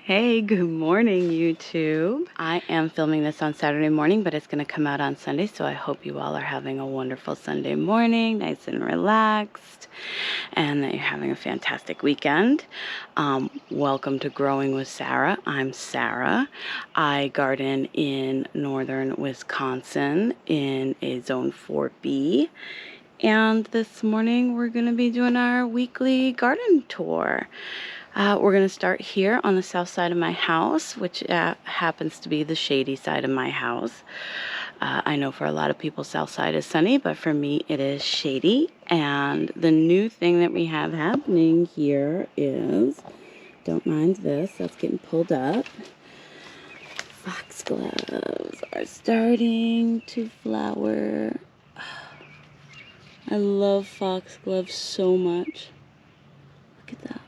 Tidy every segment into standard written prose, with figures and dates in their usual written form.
Hey, good morning, YouTube. I am filming this on Saturday morning, but it's going to come out on Sunday, so I hope you all are having a wonderful Sunday morning, nice and relaxed, and that you're having a fantastic weekend. Welcome to Growing with Sarah. I'm Sarah. I garden in northern Wisconsin in a Zone 4B. And this morning we're going to be doing our weekly garden tour. We're going to start here on the south side of my house, which happens to be the shady side of my house. I know for a lot of people south side is sunny, but for me it is shady. And the new thing that we have happening here is, don't mind this, that's getting pulled up. Foxgloves are starting to flower. I love foxgloves so much. Look at that.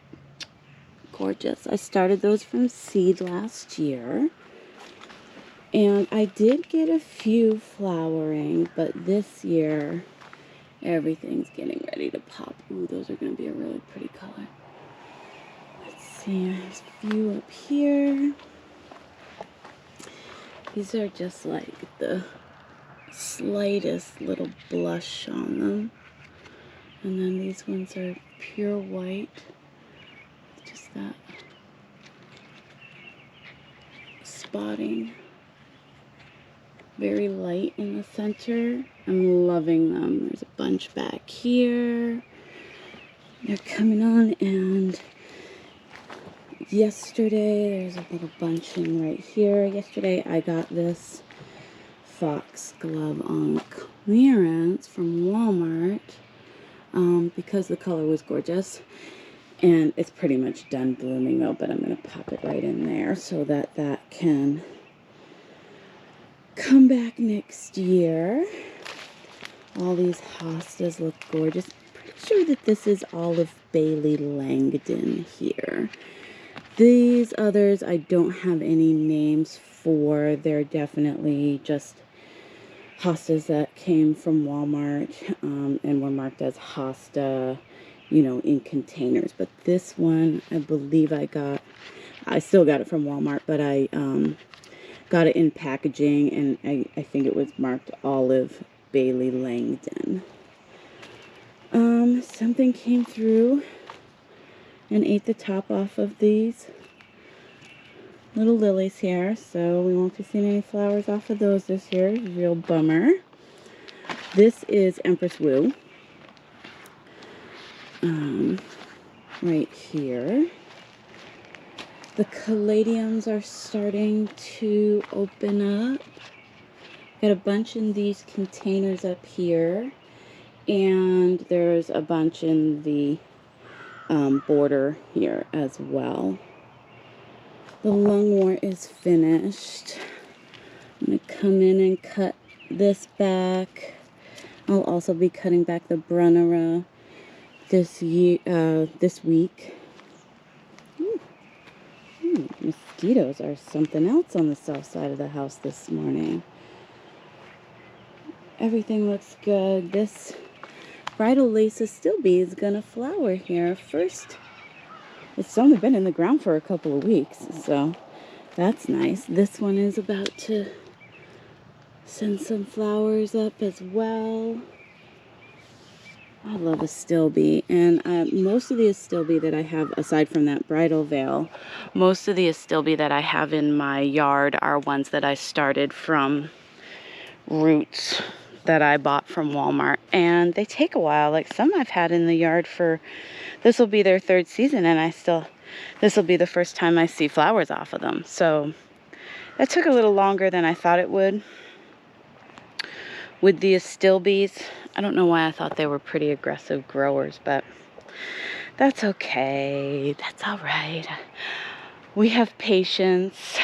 Gorgeous. I started those from seed last year. And I did get a few flowering, but this year everything's getting ready to pop. Ooh, those are going to be a really pretty color. Let's see, there's a few up here. These are just like the slightest little blush on them. And then these ones are pure white. Just that spotting. Very light in the center. I'm loving them. There's a bunch back here. They're coming on, and yesterday there's a little bunching right here. Yesterday I got this foxglove on clearance from Walmart because the color was gorgeous. And it's pretty much done blooming though, but I'm going to pop it right in there so that that can come back next year. All these hostas look gorgeous. Pretty sure that this is Olive Bailey Langdon here. These others I don't have any names for. They're definitely just hostas that came from Walmart and were marked as hosta, you know, in containers. But this one, I believe I still got it from Walmart, but I got it in packaging, and I think it was marked Olive Bailey Langdon. Something came through and ate the top off of these little lilies here, so we won't be seeing any flowers off of those this year. Real bummer. This is Empress Woo. Right here. The caladiums are starting to open up. Got a bunch in these containers up here, and there's a bunch in the border here as well. The lungwort is finished. I'm going to come in and cut this back. I'll also be cutting back the Brunnera this week. Mosquitoes are something else on the south side of the house this morning. Everything looks good. This bridal lace astilbe is gonna flower here first. It's only been in the ground for a couple of weeks, so that's nice. This one is about to send some flowers up as well. I love astilbe, and most of the astilbe that I have, aside from that bridal veil, most of the astilbe that I have in my yard are ones that I started from roots that I bought from Walmart, and they take a while. Like some I've had in the yard for, this will be their third season, and this will be the first time I see flowers off of them. So that took a little longer than I thought it would. With the astilbes, I don't know why I thought they were pretty aggressive growers, but that's okay. That's all right. We have patience.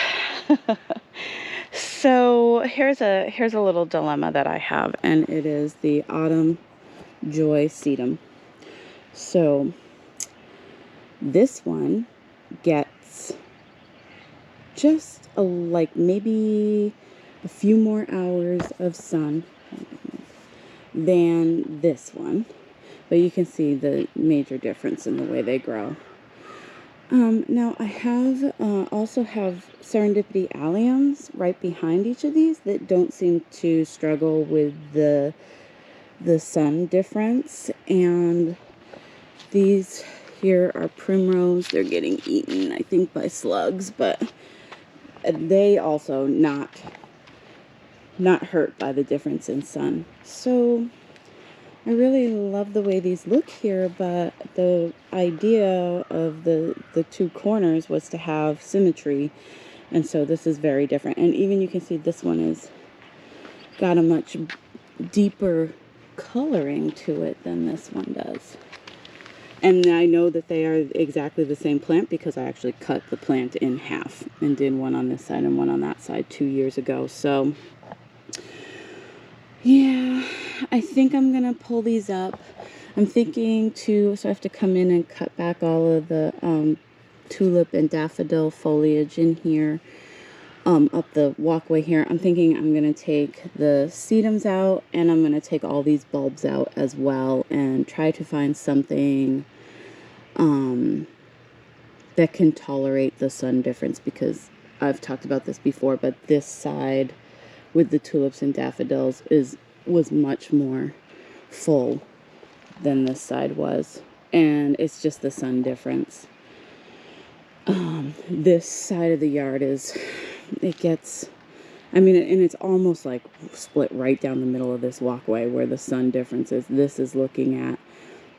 So here's a little dilemma that I have, and it is the Autumn Joy Sedum. So this one gets just like maybe a few more hours of sun than this one, but you can see the major difference in the way they grow. Now I have also have serendipity alliums right behind each of these that don't seem to struggle with the sun difference, and these here are primrose. They're getting eaten, I think, by slugs, but they also not hurt by the difference in sun. So I really love the way these look here, but the idea of the two corners was to have symmetry, and so this is very different. And even you can see this one is got a much deeper coloring to it than this one does. And I know that they are exactly the same plant because I actually cut the plant in half and did one on this side and one on that side 2 years ago. So yeah, I think I'm gonna pull these up. I'm thinking so I have to come in and cut back all of the tulip and daffodil foliage in here, up the walkway here. I'm thinking I'm gonna take the sedums out, and I'm gonna take all these bulbs out as well, and try to find something that can tolerate the sun difference, because I've talked about this before, but this side with the tulips and daffodils was much more full than this side was, and it's just the sun difference. This side of the yard and it's almost like split right down the middle of this walkway where the sun difference is. This is looking at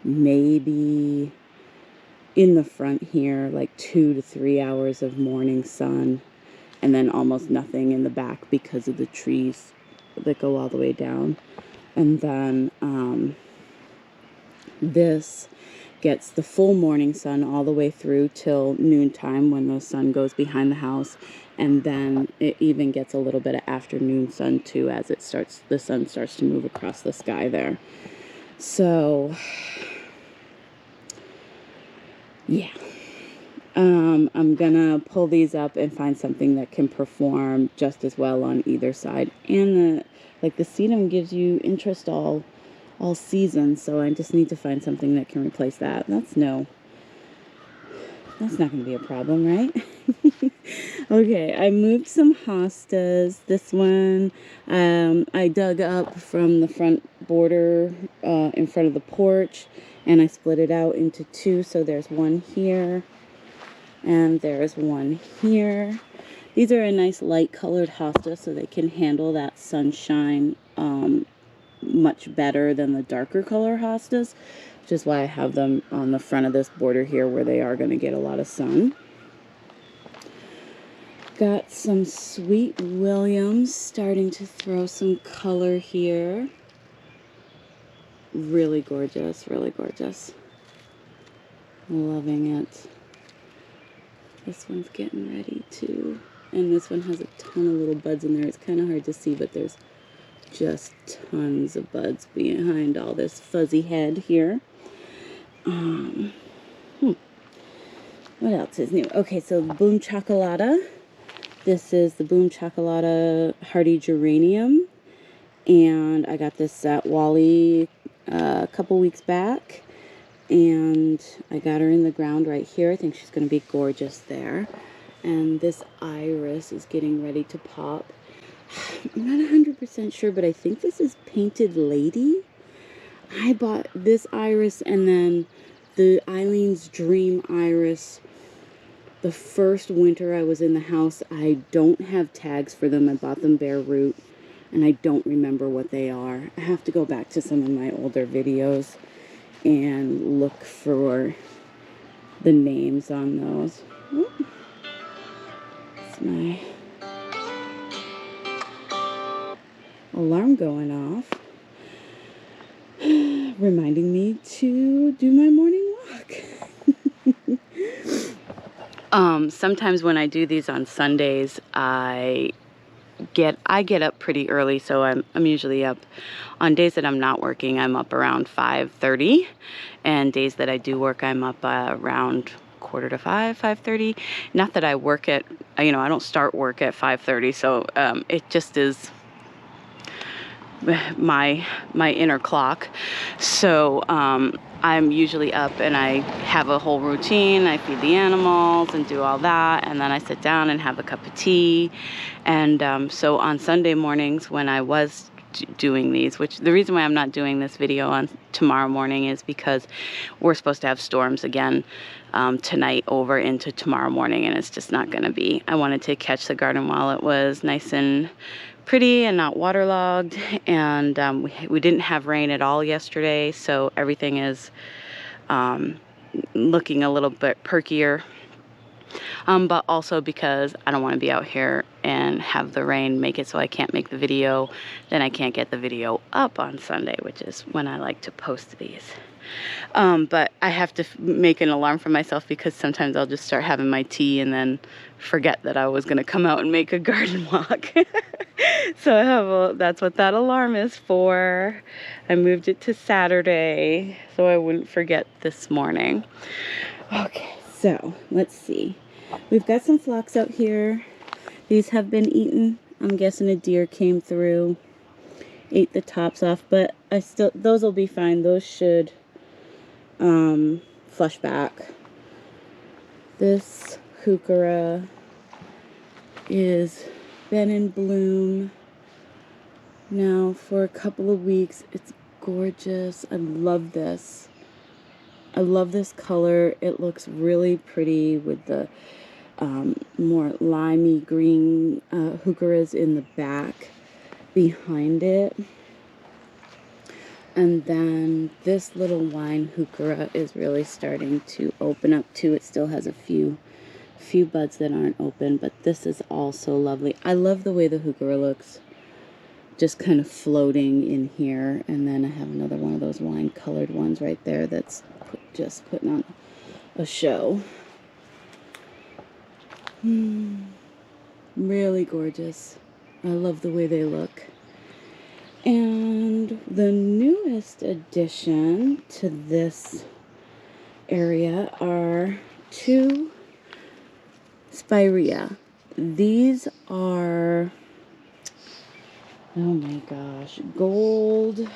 maybe in the front here like 2 to 3 hours of morning sun, and then almost nothing in the back because of the trees that go all the way down. And then this gets the full morning sun all the way through till noontime when the sun goes behind the house, and then it even gets a little bit of afternoon sun too as the sun starts to move across the sky there. So yeah, I'm gonna pull these up and find something that can perform just as well on either side. And the sedum gives you interest all season, so I just need to find something that can replace that. That's not gonna be a problem, right? Okay, I moved some hostas. This one I dug up from the front border in front of the porch, and I split it out into two. So there's one here and there's one here. These are a nice light colored hosta, so they can handle that sunshine much better than the darker color hostas, which is why I have them on the front of this border here where they are going to get a lot of sun. Got some Sweet Williams starting to throw some color here. Really gorgeous, really gorgeous. Loving it. This one's getting ready too. And this one has a ton of little buds in there. It's kind of hard to see, but there's just tons of buds behind all this fuzzy head here. What else is new? Okay, so Boom Chocolata. This is the Boom Chocolata Hardy Geranium. And I got this at Wally a couple weeks back. And I got her in the ground right here. I think she's going to be gorgeous there. And this iris is getting ready to pop. I'm not 100% sure, but I think this is Painted Lady. I bought this iris and then the Eileen's Dream iris the first winter I was in the house. I don't have tags for them. I bought them bare root, and I don't remember what they are. I have to go back to some of my older videos and look for the names on those. Ooh. It's my alarm going off, reminding me to do my morning walk. Sometimes when I do these on Sundays, I get up pretty early, so I'm usually up. On days that I'm not working, I'm up around 5:30, and days that I do work, I'm up around 4:45, 5:30. Not that I work at, I don't start work at 5:30, so it just is my inner clock. So I'm usually up and I have a whole routine. I feed the animals and do all that, and then I sit down and have a cup of tea. And so on Sunday mornings when I was doing these, which the reason why I'm not doing this video on tomorrow morning is because we're supposed to have storms again tonight over into tomorrow morning, and it's just not going to be. I wanted to catch the garden while it was nice and pretty and not waterlogged, and we didn't have rain at all yesterday, so everything is looking a little bit perkier. But also because I don't want to be out here and have the rain make it so I can't make the video. Then I can't get the video up on Sunday, which is when I like to post these. But I have to make an alarm for myself because sometimes I'll just start having my tea and then forget that I was going to come out and make a garden walk. So I have that's what that alarm is for. I moved it to Saturday so I wouldn't forget this morning. Okay, so let's see. We've got some phlox out here. These have been eaten. I'm guessing a deer came through, ate the tops off, but those will be fine. Those should flush back. This heuchera is been in bloom now for a couple of weeks. It's gorgeous. I love this. I love this color. It looks really pretty with the more limey green heucheras in the back behind it. And then this little wine heuchera is really starting to open up too. It still has a few buds that aren't open, but this is also lovely. I love the way the heuchera looks, just kind of floating in here. And then I have another one of those wine colored ones right there that's just putting on a show. Really gorgeous. I love the way they look. And the newest addition to this area are 2 spirea. These are, oh my gosh, gold.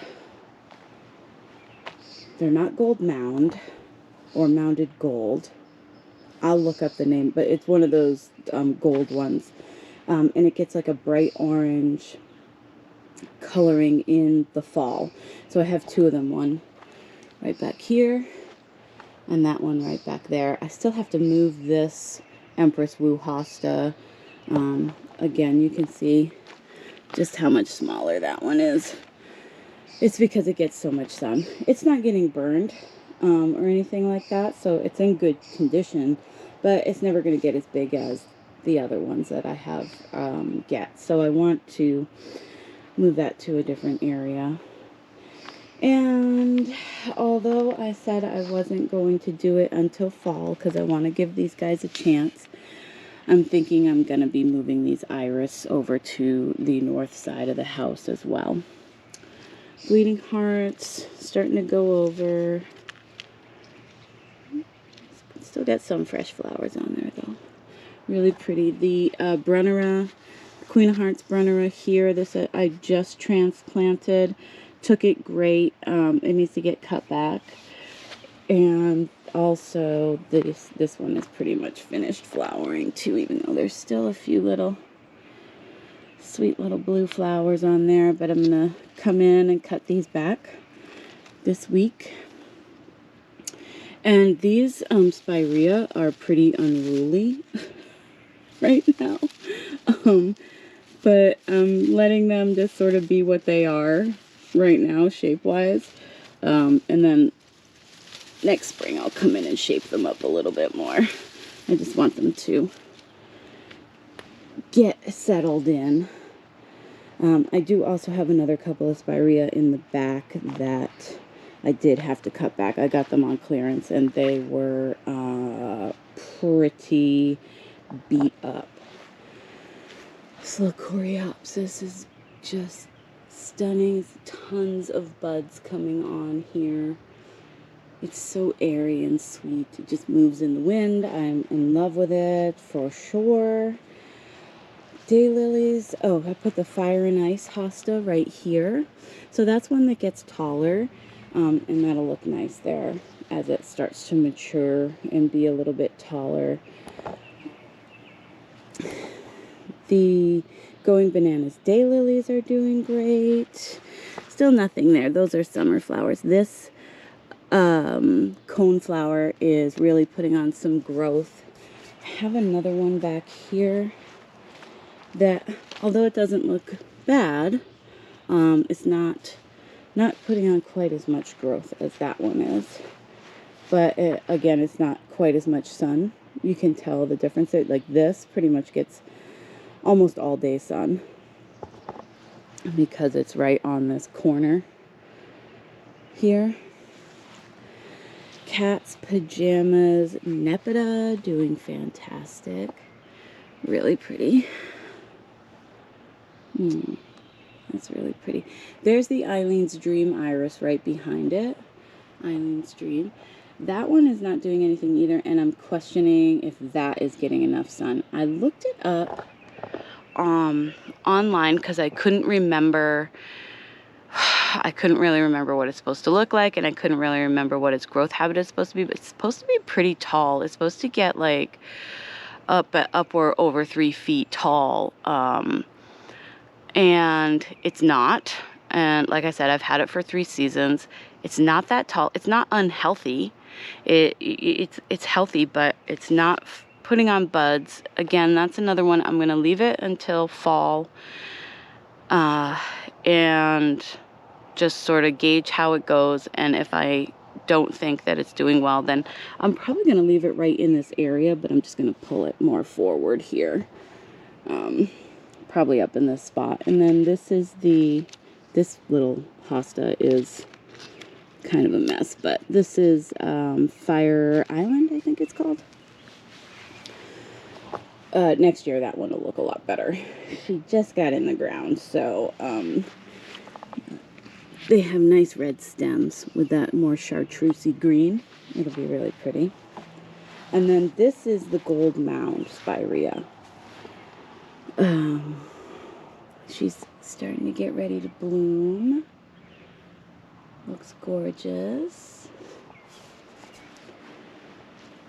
They're not gold mound or mounded gold. I'll look up the name, but it's one of those gold ones. And it gets like a bright orange coloring in the fall. So I have 2 of them, one right back here and that one right back there. I still have to move this Empress Wu Hosta. Again, you can see just how much smaller that one is. It's because it gets so much sun. It's not getting burned or anything like that, so it's in good condition, but it's never going to get as big as the other ones that I have get. So I want to move that to a different area. And although I said I wasn't going to do it until fall because I want to give these guys a chance, I'm thinking I'm going to be moving these iris over to the north side of the house as well. Bleeding hearts starting to go over. Still got some fresh flowers on there though. Really pretty. The Brunnera, Queen of Hearts Brunnera here, this I just transplanted. Took it great. It needs to get cut back. And also this one is pretty much finished flowering too, even though there's still a few little sweet little blue flowers on there. But I'm going to come in and cut these back this week. And these spirea are pretty unruly right now. But I'm letting them just sort of be what they are right now, shape-wise. And then next spring I'll come in and shape them up a little bit more. I just want them to get settled in. I do also have another couple of spirea in the back that I did have to cut back. I got them on clearance and they were pretty beat up. This little coreopsis is just stunning. Tons of buds coming on here. It's so airy and sweet. It just moves in the wind. I'm in love with it for sure. Daylilies. Oh, I put the Fire and Ice hosta right here. So that's one that gets taller. And that'll look nice there as it starts to mature and be a little bit taller. The Going Bananas daylilies are doing great. Still nothing there. Those are summer flowers. This coneflower is really putting on some growth. I have another one back here that, although it doesn't look bad, it's not putting on quite as much growth as that one is. But again, it's not quite as much sun. You can tell the difference. Like this pretty much gets almost all day sun because it's right on this corner here. Cat's Pajamas Nepeta doing fantastic. Really pretty. That's really pretty. There's the Eileen's Dream Iris right behind it. Eileen's Dream. That one is not doing anything either, and I'm questioning if that is getting enough sun. I looked it up online because I couldn't remember. I couldn't really remember what it's supposed to look like, and I couldn't really remember what its growth habit is supposed to be, but it's supposed to be pretty tall. It's supposed to get like upward over 3 feet tall. And it's not. And like I said, I've had it for 3 seasons. It's not that tall. It's not unhealthy. It's healthy, but it's not putting on buds. Again, that's another one. I'm going to leave it until fall and just sort of gauge how it goes. And if I don't think that it's doing well, then I'm probably going to leave it right in this area, but I'm just going to pull it more forward here. Probably up in this spot. And then this is this little hosta is kind of a mess, but this is Fire Island, I think it's called. Next year that one will look a lot better. She just got in the ground, so they have nice red stems with that more chartreusey green. It'll be really pretty. And then this is the Gold Mound Spirea. She's starting to get ready to bloom. Looks gorgeous.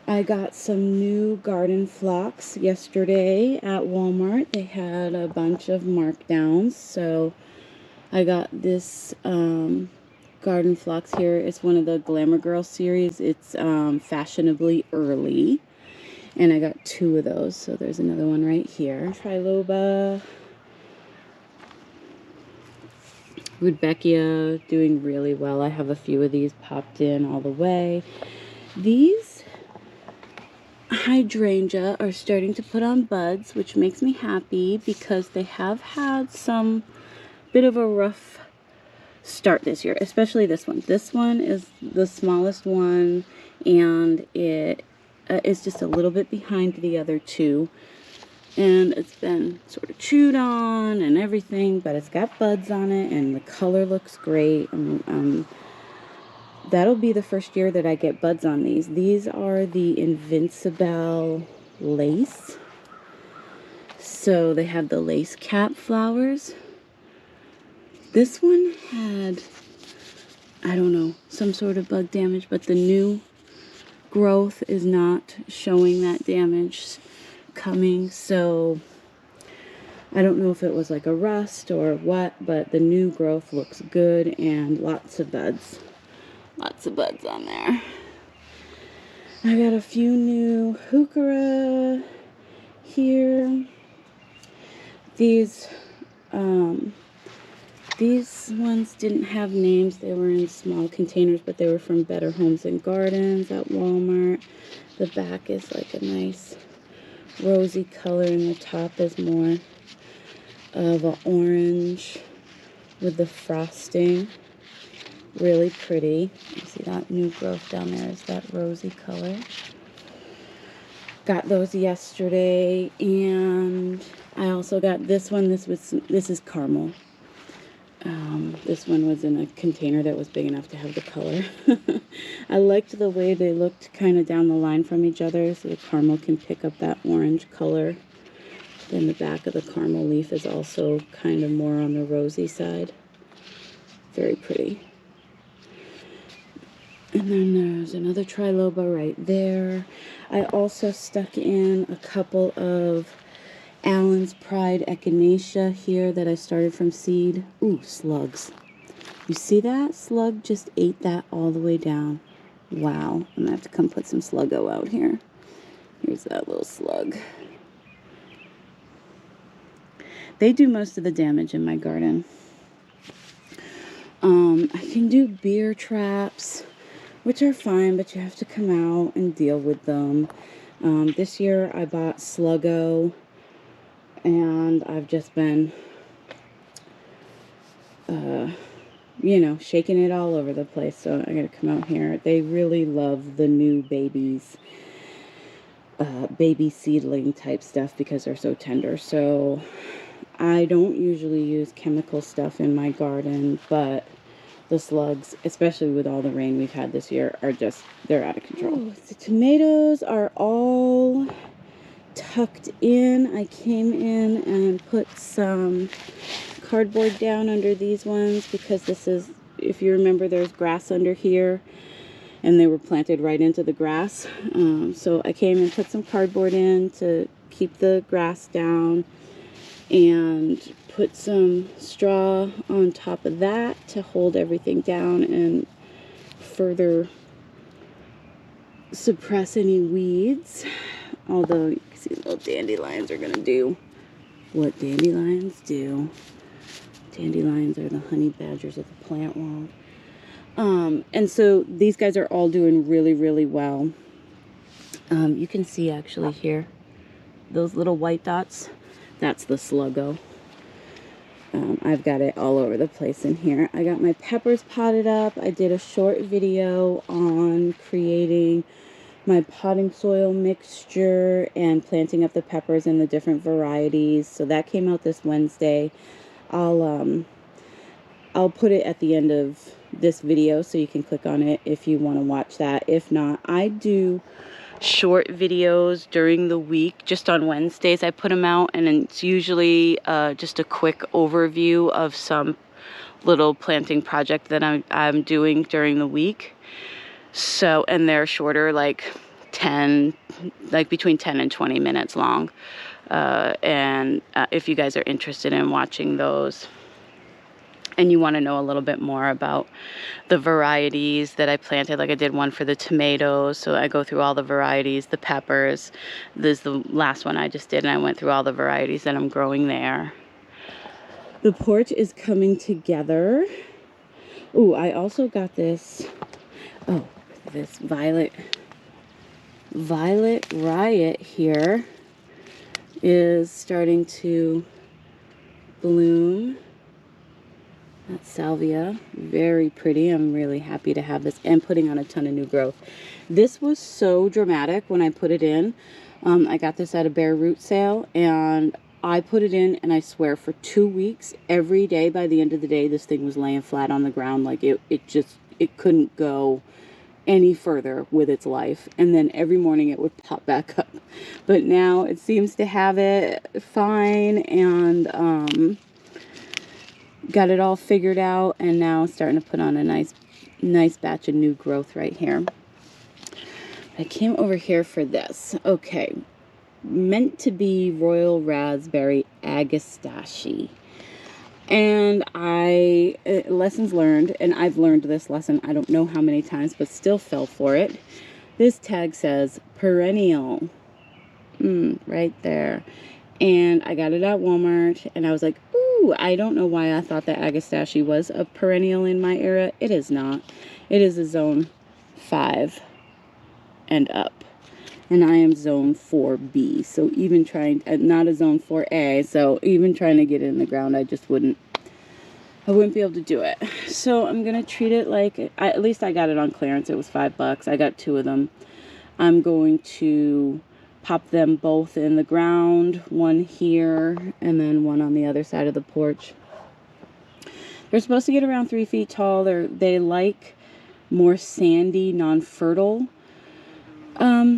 I got some new garden phlox yesterday at Walmart. They had a bunch of markdowns, so I got this garden phlox here. It's one of the Glamour Girl series. It's fashionably early. And I got 2 of those, so there's another one right here. Triloba. Rudbeckia doing really well. I have a few of these popped in all the way. These hydrangea are starting to put on buds, which makes me happy because they have had some bit of a rough start this year, especially this one. This one is the smallest one, and it is just a little bit behind the other 2. And it's been sort of chewed on and everything, but it's got buds on it, and the color looks great. That'll be the first year that I get buds on these. These are the Invincible lace. So they have the lace cap flowers. This one had, I don't know, some sort of bug damage, but the new growth is not showing that damage coming, so I don't know if it was like a rust or what, but the new growth looks good, and lots of buds on there. I got a few new heuchera here. These ones didn't have names. They were in small containers, but they were from Better Homes and Gardens at Walmart. The back is like a nice rosy color, and the top is more of an orange with the frosting. Really pretty. You see that new growth down there is that rosy color. Got those yesterday, and I also got this one. This is caramel. This one was in a container that was big enough to have the color. I liked the way they looked kind of down the line from each other, so the caramel can pick up that orange color. Then the back of the caramel leaf is also kind of more on the rosy side. Very pretty. And then there's another triloba right there. I also stuck in a couple of Allen's Pride Echinacea here that I started from seed. Ooh, slugs. You see that? Slug just ate that all the way down. Wow. I'm going to have to come put some Sluggo out here. Here's that little slug. They do most of the damage in my garden. I can do beer traps, which are fine, but you have to come out and deal with them. This year I bought Sluggo, and I've just been, you know, shaking it all over the place. So I gotta come out here. They really love the new babies, baby seedling type stuff because they're so tender. So I don't usually use chemical stuff in my garden, but the slugs, especially with all the rain we've had this year, are just, they're out of control. Ooh, the tomatoes are all tucked in. I came in and put some cardboard down under these ones because this is, if you remember, there's grass under here and they were planted right into the grass. So I came and put some cardboard in to keep the grass down and put some straw on top of that to hold everything down and further suppress any weeds. Although you can see little dandelions are gonna do what dandelions do. Dandelions are the honey badgers of the plant world. And so these guys are all doing really, really well. You can see actually here, those little white dots, that's the Sluggo. I've got it all over the place in here. I got my peppers potted up. I did a short video on creating my potting soil mixture and planting up the peppers in the different varieties. So that came out this Wednesday. I'll put it at the end of this video so you can click on it if you want to watch that. If not, I do short videos during the week. Just on Wednesdays I put them out, and it's usually just a quick overview of some little planting project that I'm doing during the week. So, and they're shorter, like between 10 and 20 minutes long. And if you guys are interested in watching those and you want to know a little bit more about the varieties that I planted, like I did one for the tomatoes, so I go through all the varieties, the peppers. This is the last one I just did, and I went through all the varieties that I'm growing there. The porch is coming together. Ooh, I also got this, this Violet Riot here is starting to bloom. That's salvia, very pretty. I'm really happy to have this and putting on a ton of new growth. This was so dramatic when I put it in. I got this at a bare root sale, and I put it in, and I swear for 2 weeks, every day, by the end of the day, this thing was laying flat on the ground. Like it couldn't go any further with its life. And then every morning it would pop back up. But now it seems to have it fine, and got it all figured out, and now starting to put on a nice batch of new growth right here. I came over here for this. Okay, meant to be Royal Raspberry Agastache. And lessons learned, and I've learned this lesson I don't know how many times, but still fell for it. This tag says perennial, right there. And I got it at Walmart, and I was like, ooh, I don't know why I thought that Agastache was a perennial in my area. It is not. It is a zone 5 and up. And I am zone 4B. So even trying, not a zone 4A, so even trying to get it in the ground, I wouldn't be able to do it. So I'm going to treat it like, at least I got it on clearance. It was $5. I got 2 of them. I'm going to pop them both in the ground, one here and then one on the other side of the porch. They're supposed to get around 3 feet tall. They like more sandy, non-fertile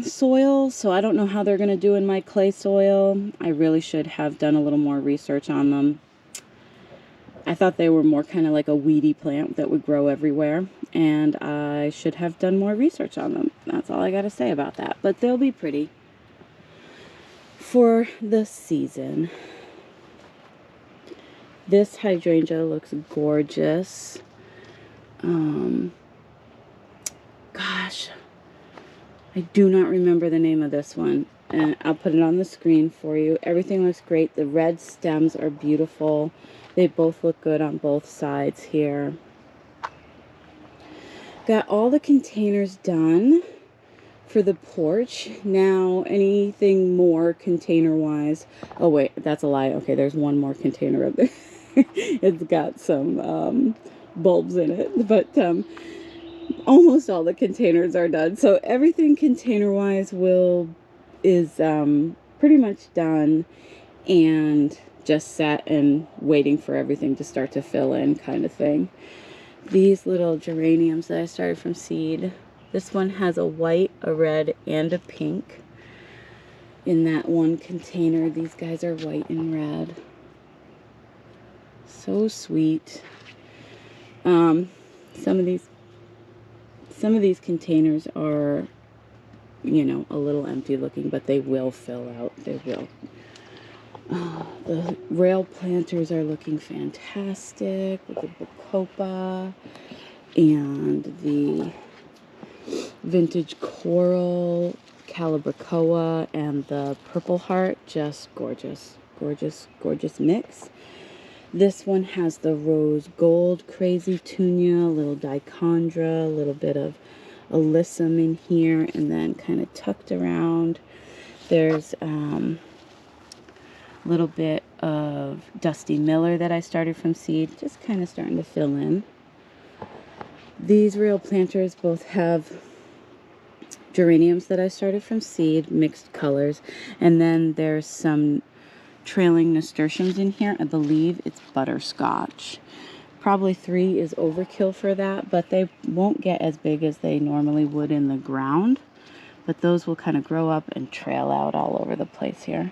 soil, so I don't know how they're going to do in my clay soil. I really should have done a little more research on them. I thought they were more kind of like a weedy plant that would grow everywhere, and I should have done more research on them. That's all I got to say about that. But they'll be pretty for the season. This hydrangea looks gorgeous. Gosh, I do not remember the name of this one, and I'll put it on the screen for you. Everything looks great. The red stems are beautiful. They both look good on both sides here. Got all the containers done for the porch. Now, anything more container-wise... Oh, wait, that's a lie. Okay, there's one more container up there. It's got some bulbs in it, but almost all the containers are done. So everything container-wise is pretty much done, and just sat and waiting for everything to start to fill in, kind of thing. These little geraniums that I started from seed. This one has a white, a red, and a pink in that one container. These guys are white and red. So sweet. Some of these containers are, you know, a little empty looking, but they will fill out. They will. The rail planters are looking fantastic with the bacopa and the vintage coral, calibrachoa, and the purple heart. Just gorgeous, gorgeous, gorgeous mix. This one has the rose gold crazy tunia, a little dichondra, a little bit of alyssum in here, and then kind of tucked around there's little bit of Dusty Miller that I started from seed, just kind of starting to fill in. These rail planters both have geraniums that I started from seed, mixed colors, and then there's some trailing nasturtiums in here. I believe it's butterscotch. Probably 3 is overkill for that, but they won't get as big as they normally would in the ground, but those will kind of grow up and trail out all over the place here.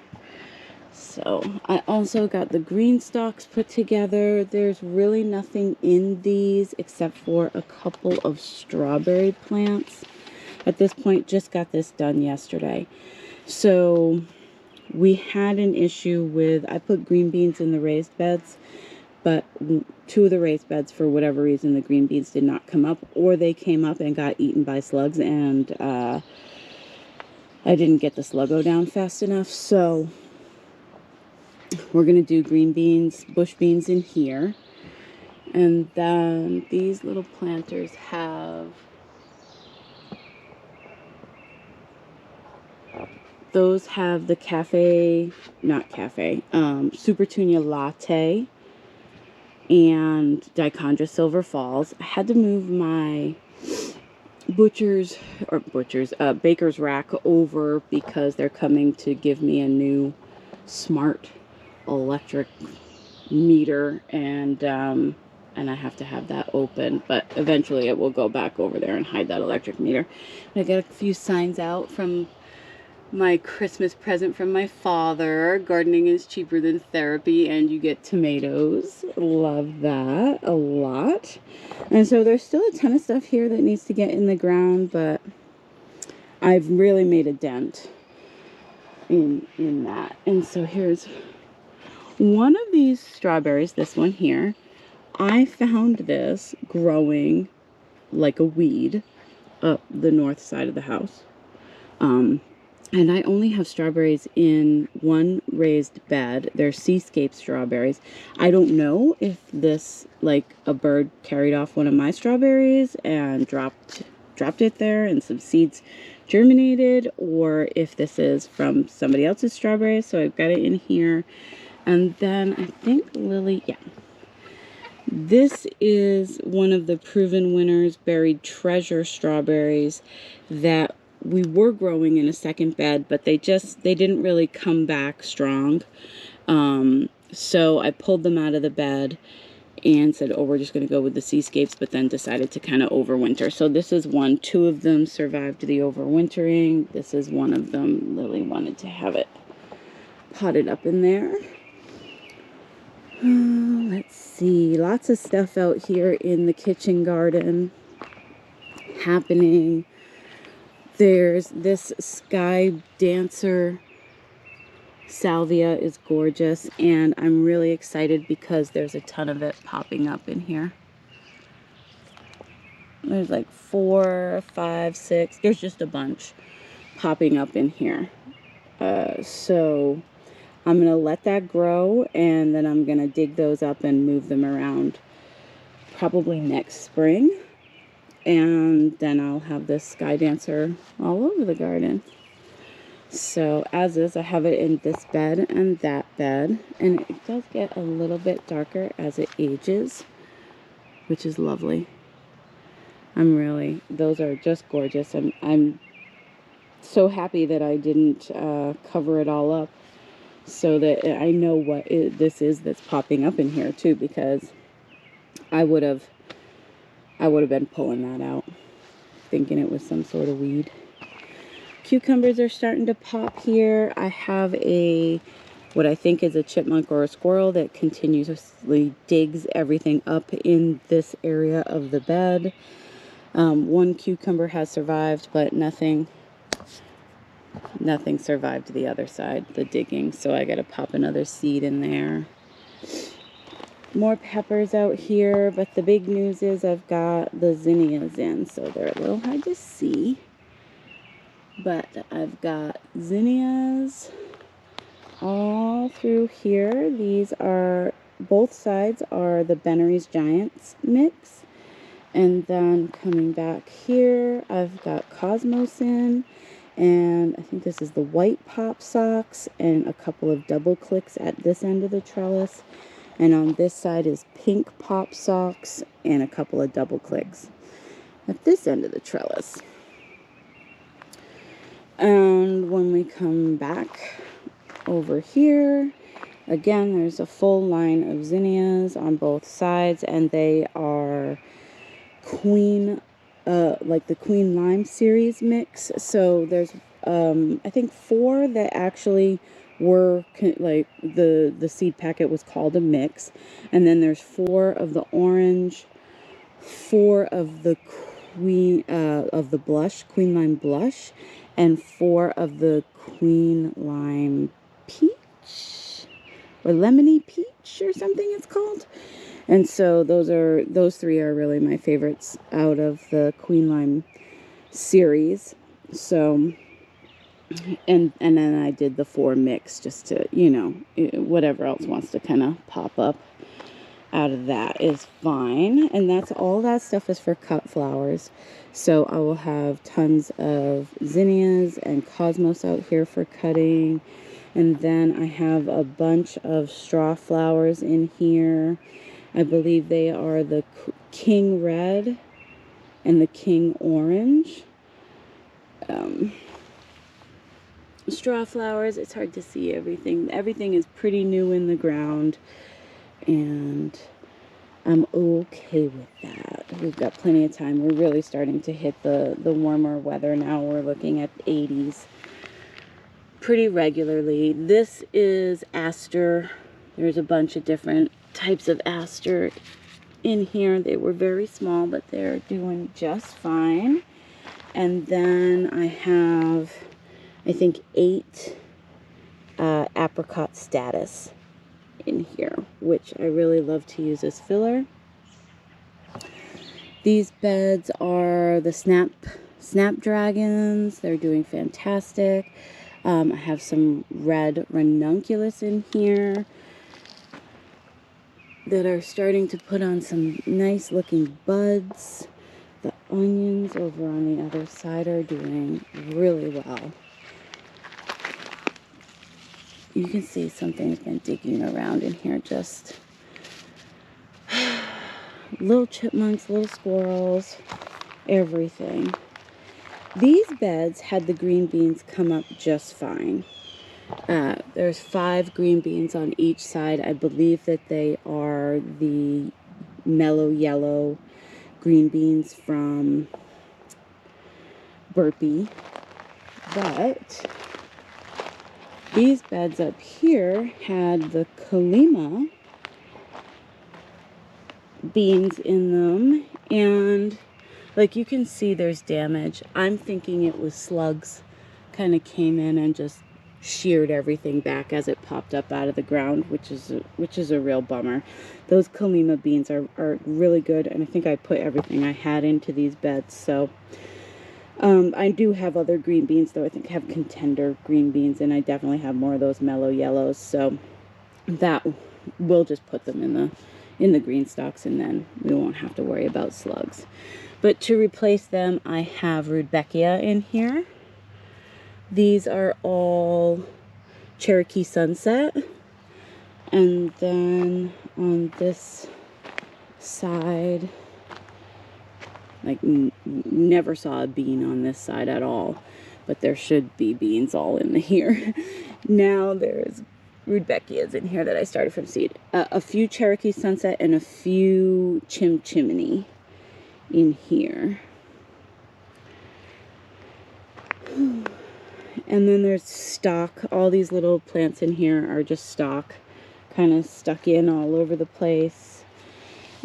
So I also got the green stalks put together. There's really nothing in these except for a couple of strawberry plants. At this point, just got this done yesterday. So we had an issue with, I put green beans in the raised beds, but 2 of the raised beds, for whatever reason, the green beans did not come up, or they came up and got eaten by slugs, and I didn't get the sluggo down fast enough. So we're going to do green beans, bush beans in here. And then these little planters have, those have the Super Tunia Latte and Dichondra Silver Falls. I had to move my baker's rack over because they're coming to give me a new smart electric meter, and I have to have that open, but eventually it will go back over there and hide that electric meter. I got a few signs out from my Christmas present from my father. Gardening is cheaper than therapy, and you get tomatoes. Love that a lot. And so there's still a ton of stuff here that needs to get in the ground, but I've really made a dent in that. And so here's one of these strawberries, this one here. I found this growing like a weed up the north side of the house. And I only have strawberries in one raised bed. They're seascape strawberries. I don't know if this, like, a bird carried off one of my strawberries and dropped it there and some seeds germinated, or if this is from somebody else's strawberries. So I've got it in here. And then I think Lily, yeah. This is one of the Proven Winners Buried Treasure strawberries that we were growing in a second bed, but they didn't really come back strong. So I pulled them out of the bed and said, oh, we're just going to go with the seascapes, but then decided to kind of overwinter. So this is one. 2 of them survived the overwintering. This is one of them. Lily wanted to have it potted up in there. Let's see, lots of stuff out here in the kitchen garden happening. There's this Sky Dancer salvia is gorgeous, and I'm really excited because there's a ton of it popping up in here. There's like 4, 5, 6. There's just a bunch popping up in here. So I'm going to let that grow, and then I'm going to dig those up and move them around probably next spring. And then I'll have this Sky Dancer all over the garden. So as is, I have it in this bed and that bed. And it does get a little bit darker as it ages, which is lovely. Those are just gorgeous. I'm so happy that I didn't cover it all up, so that I know what this is that's popping up in here too, because I would have been pulling that out, thinking it was some sort of weed. Cucumbers are starting to pop here. I have what I think is a chipmunk or a squirrel that continuously digs everything up in this area of the bed. One cucumber has survived, but nothing survived the other side, the digging. So I got to pop another seed in there. More peppers out here, but the big news is I've got the zinnias in, so they're a little hard to see. But I've got zinnias all through here. These are, both sides are the Bennery's Giants mix. And then coming back here, I've got Cosmos in, and I think this is the white pop socks, and a couple of double clicks at this end of the trellis. And on this side is pink pop socks and a couple of double clicks at this end of the trellis. And when we come back over here, again, there's a full line of zinnias on both sides, and they are Queen, like the Queen Lime series mix. So there's, I think 4 that actually were like the seed packet was called a mix, and then there's 4 of the orange, 4 of the Queen Lime blush, and 4 of the Queen Lime peach, or lemony peach or something it's called. And so those 3 are really my favorites out of the Queen Lime series. So, and then I did the 4 mix just to, you know, whatever else wants to kind of pop up out of that is fine. And that's all that stuff is for cut flowers. So I will have tons of zinnias and cosmos out here for cutting. And then I have a bunch of straw flowers in here. I believe they are the King Red and the King Orange. Straw flowers, it's hard to see everything. Everything is pretty new in the ground, and I'm okay with that. We've got plenty of time. We're really starting to hit the warmer weather now. We're looking at 80s pretty regularly. This is aster. There's a bunch of different types of aster in here. They were very small, but they're doing just fine. And then I have, I think, 8 apricot status in here, which I really love to use as filler. These beds are the Snapdragons. They're doing fantastic. I have some red ranunculus in here that are starting to put on some nice looking buds. The onions over on the other side are doing really well. You can see something's been digging around in here, just little chipmunks, little squirrels, everything. These beds had the green beans come up just fine. There's 5 green beans on each side. I believe that they are the mellow yellow green beans from Burpee. But these beds up here had the Kalima beans in them, and like you can see there's damage. I'm thinking it was slugs kind of came in and just sheared everything back as it popped up out of the ground, which is a real bummer. Those Kalima beans are really good, and I think I put everything I had into these beds. So I do have other green beans, though. I think I have contender green beans, and I definitely have more of those mellow yellows, so that we'll just put them in the green stalks, and then we won't have to worry about slugs. But to replace them, I have Rudbeckia in here. These are all Cherokee Sunset. And then on this side, like never saw a bean on this side at all, but there should be beans all in here. Now there's Rudbeckias in here that I started from seed. A few Cherokee Sunset and a few Chimney in here. And then there's stock. All these little plants in here are just stock, kind of stuck in all over the place.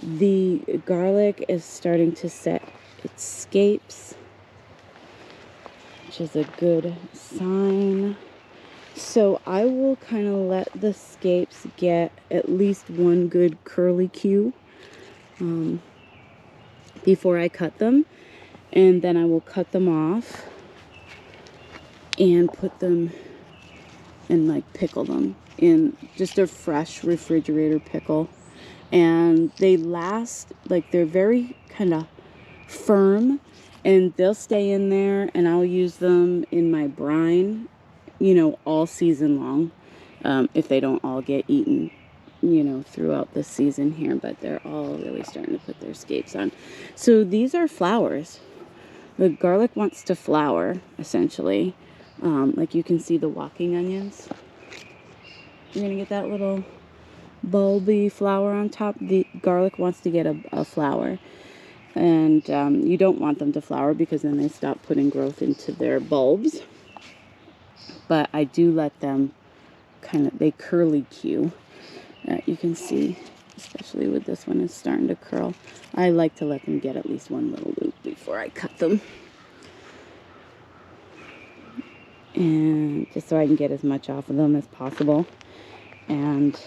The garlic is starting to set its scapes, which is a good sign. So I will kind of let the scapes get at least one good curly cue before I cut them. And then I will cut them off and put them and like pickle them in just a fresh refrigerator pickle. And they last, like they're very kind of firm, and they'll stay in there, and I'll use them in my brine, you know, all season long, if they don't all get eaten, you know, throughout the season here. But they're all really starting to put their scapes on. So these are flowers. The garlic wants to flower, essentially. Like you can see the walking onions. You're gonna get that little bulby flower on top. The garlic wants to get a flower, and you don't want them to flower because then they stop putting growth into their bulbs. But I do let them they curly cue. You can see, especially with this one, it's starting to curl. I like to let them get at least one little loop before I cut them, and just so I can get as much off of them as possible, and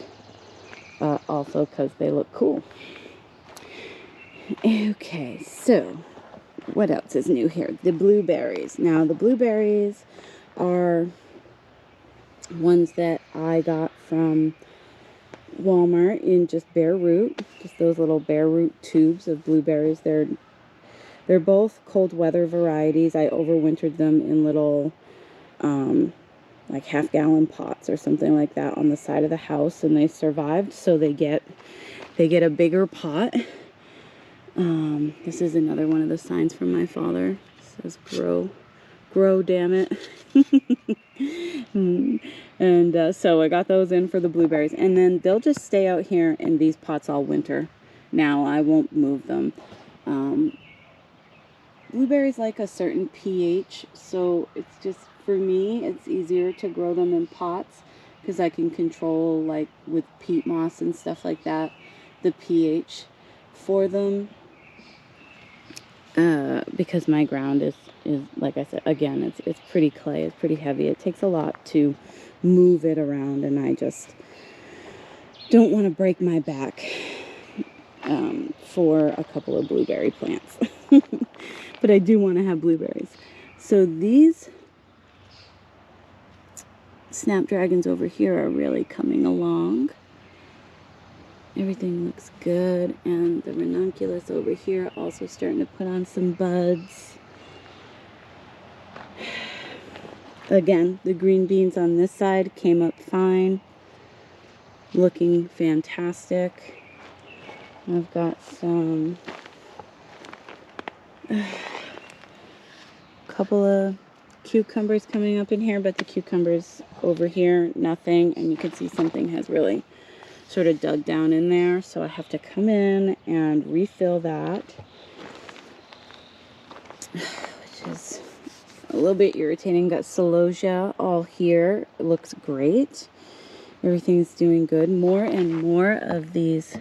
also because they look cool. Okay, so what else is new here? The blueberries. Now the blueberries are ones that I got from Walmart in just bare root, just those little bare root tubes of blueberries. They're both cold weather varieties. I overwintered them in little like half-gallon pots or something like that on the side of the house, and they survived. So they get a bigger pot. This is another one of the signs from my father. It says grow, damn it. And so I got those in for the blueberries, and then they'll just stay out here in these pots all winter. Now I won't move them. Blueberries like a certain pH, so it's just, for me, it's easier to grow them in pots because I can control, like with peat moss and stuff like that, the pH for them. Because my ground is like I said, again, it's pretty clay, it's pretty heavy. It takes a lot to move it around, and I just don't want to break my back for a couple of blueberry plants. But I do want to have blueberries. So these snapdragons over here are really coming along. Everything looks good, and the ranunculus over here also starting to put on some buds. Again, the green beans on this side came up fine, looking fantastic. I've got some couple of cucumbers coming up in here, but the cucumbers over here, nothing, and you can see something has really sort of dug down in there, so I have to come in and refill that, which is a little bit irritating. Got celosia all here. It looks great. Everything's doing good. More and more of these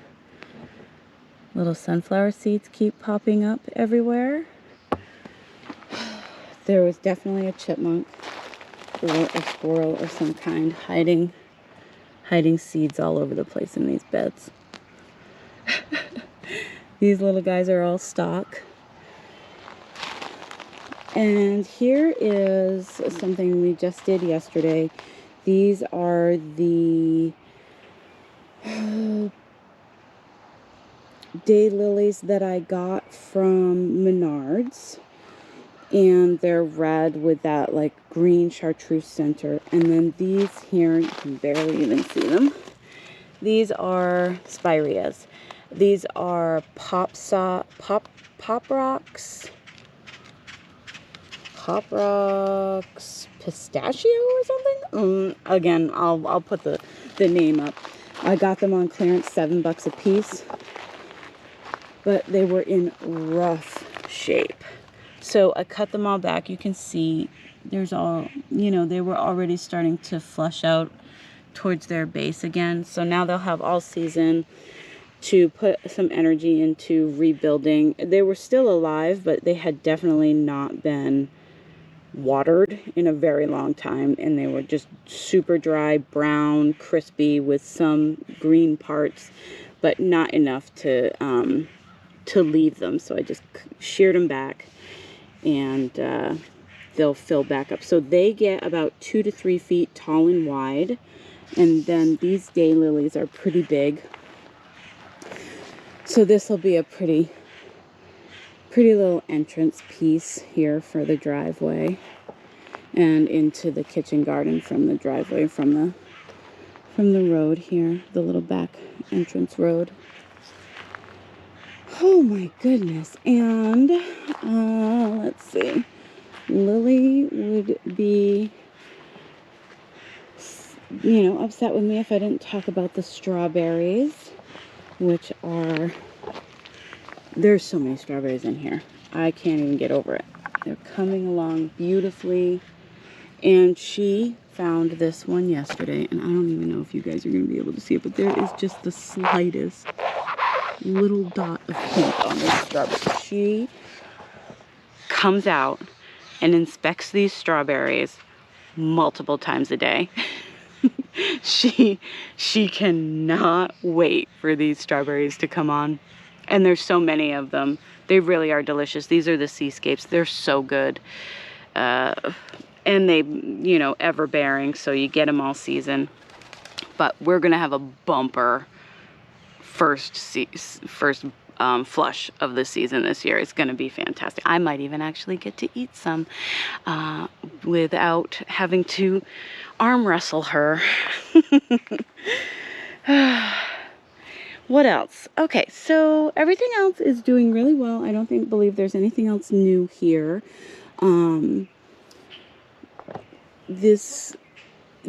Little sunflower seeds keep popping up everywhere. There was definitely a chipmunk or a squirrel of some kind hiding seeds all over the place in these beds. These little guys are all stock. And here is something we just did yesterday. These are the daylilies that I got from Menards. And they're red with that like green chartreuse center. And then these here, you can barely even see them. These are spireas. These are pop rocks pistachio or something. Again, I'll put the name up. I got them on clearance, $7 a piece, but they were in rough shape. So I cut them all back. You can see there's all, you know, they were already starting to flush out towards their base again. So now they'll have all season to put some energy into rebuilding. They were still alive, but they had definitely not been watered in a very long time, and they were just super dry, brown, crispy with some green parts, but not enough to leave them. So I just sheared them back, and they'll fill back up. So they get about 2 to 3 feet tall and wide, and then these daylilies are pretty big. So this will be a pretty little entrance piece here for the driveway and into the kitchen garden from the driveway, from the road here, the little back entrance road. Oh my goodness. And let's see, Lily would be, you know, upset with me if I didn't talk about the strawberries, which are, there's so many strawberries in here. I can't even get over it. They're coming along beautifully. And she found this one yesterday, and I don't even know if you guys are going to be able to see it, but there is just the slightest little dot of pink on this strawberry. She comes out and inspects these strawberries multiple times a day. She cannot wait for these strawberries to come on. And there's so many of them. They really are delicious. These are the seascapes. They're so good. And they, you know, ever bearing, so you get them all season. But we're gonna have a bumper first flush of the season this year. It's gonna be fantastic. I might even actually get to eat some without having to arm wrestle her. What else? Okay, so everything else is doing really well. I don't believe there's anything else new here. This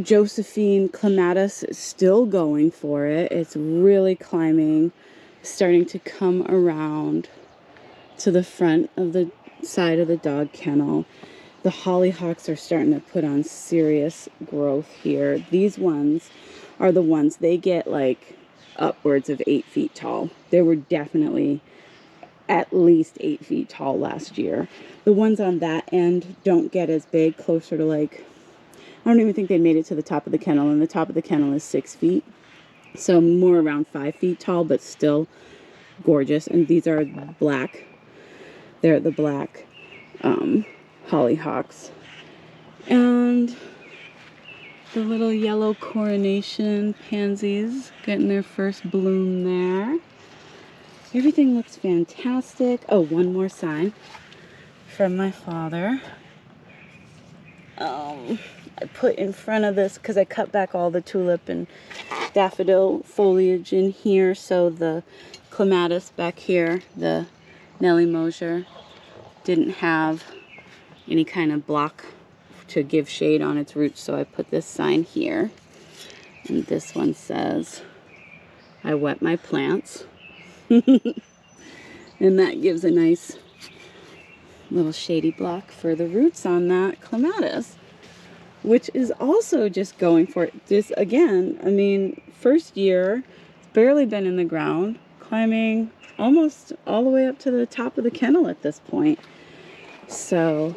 Josephine clematis is still going for it. It's really climbing, starting to come around to the front of the side of the dog kennel. The hollyhocks are starting to put on serious growth here. These ones are the ones, they get like upwards of 8 feet tall. They were definitely at least 8 feet tall last year. The ones on that end don't get as big, closer to like, I don't even think they made it to the top of the kennel, and the top of the kennel is 6 feet. So more around 5 feet tall, but still gorgeous. And these are black. They're the black hollyhocks. And the little yellow coronation pansies getting their first bloom there. Everything looks fantastic. Oh, one more sign from my father. I put in front of this because I cut back all the tulip and daffodil foliage in here, so the clematis back here, the Nellie Mosier, didn't have any kind of block to give shade on its roots, so I put this sign here. And this one says, I wet my plants. And that gives a nice little shady block for the roots on that clematis, which is also just going for it. This, again, I mean, first year, it's barely been in the ground. climbing almost all the way up to the top of the kennel at this point. So,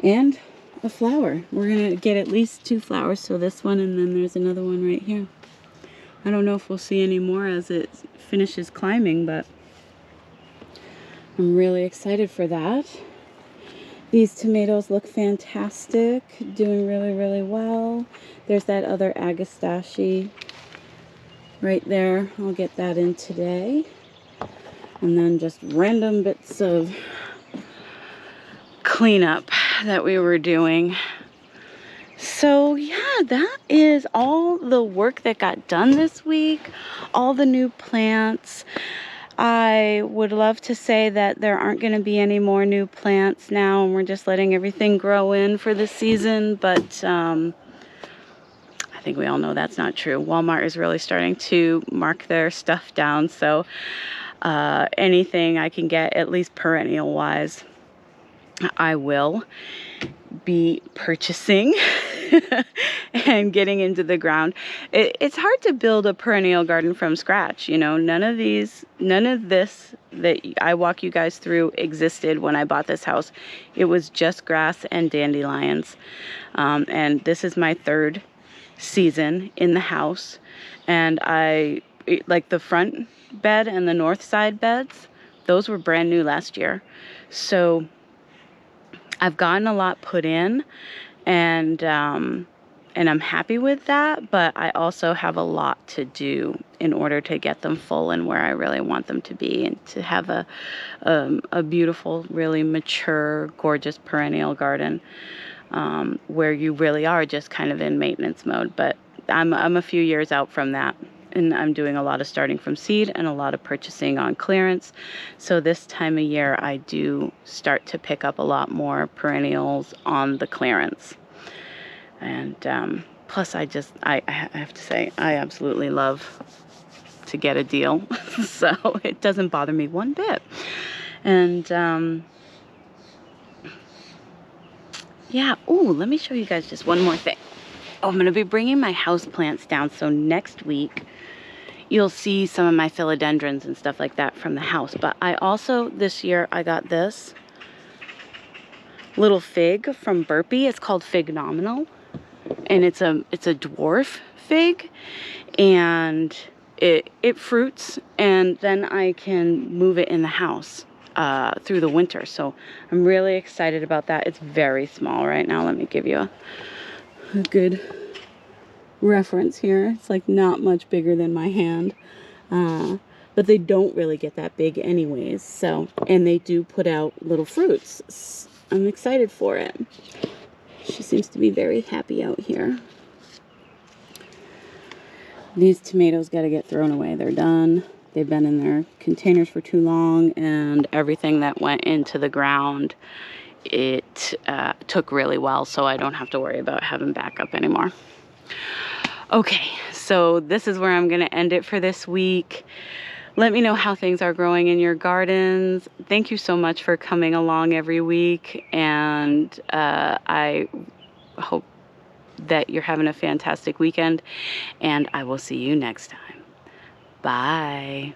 and a flower. We're gonna get at least 2 flowers, so this one and then there's another one right here. I don't know if we'll see any more as it finishes climbing, but I'm really excited for that. These tomatoes look fantastic, doing really, really well. There's that other agastache right there. I'll get that in today. And then just random bits of cleanup that we were doing. So yeah, that is all the work that got done this week, all the new plants. I would love to say that there aren't going to be any more new plants now, and we're just letting everything grow in for the season, but I think we all know that's not true. Walmart is really starting to mark their stuff down, so anything I can get, at least perennial wise, I will be purchasing and getting into the ground. It's hard to build a perennial garden from scratch. You know, none of this that I walk you guys through existed when I bought this house. It was just grass and dandelions. And this is my 3rd season in the house. And like the front bed and the north side beds, those were brand new last year. So I've gotten a lot put in, and I'm happy with that, but I also have a lot to do in order to get them full and where I really want them to be, and to have a beautiful, really mature, gorgeous perennial garden where you really are just kind of in maintenance mode. But I'm a few years out from that. And I'm doing a lot of starting from seed and a lot of purchasing on clearance. So this time of year, I do start to pick up a lot more perennials on the clearance. And plus, I have to say, I absolutely love to get a deal. So it doesn't bother me one bit. And yeah, ooh, let me show you guys just one more thing. Oh, I'm going to be bringing my house plants down. So next week, you'll see some of my philodendrons and stuff like that from the house. But I also, this year, I got this little fig from Burpee. It's called Fignominal. And it's a dwarf fig. And it fruits. And then I can move it in the house through the winter. So I'm really excited about that. It's very small right now. Let me give you a good reference here. It's like not much bigger than my hand, but they don't really get that big anyways. So, and they do put out little fruits. I'm excited for it. She seems to be very happy out here. These tomatoes got to get thrown away. They're done. They've been in their containers for too long, and everything that went into the ground, it took really well, so I don't have to worry about having backup anymore. Okay, so this is where I'm going to end it for this week. Let me know how things are growing in your gardens. Thank you so much for coming along every week, and I hope that you're having a fantastic weekend, and I will see you next time. Bye.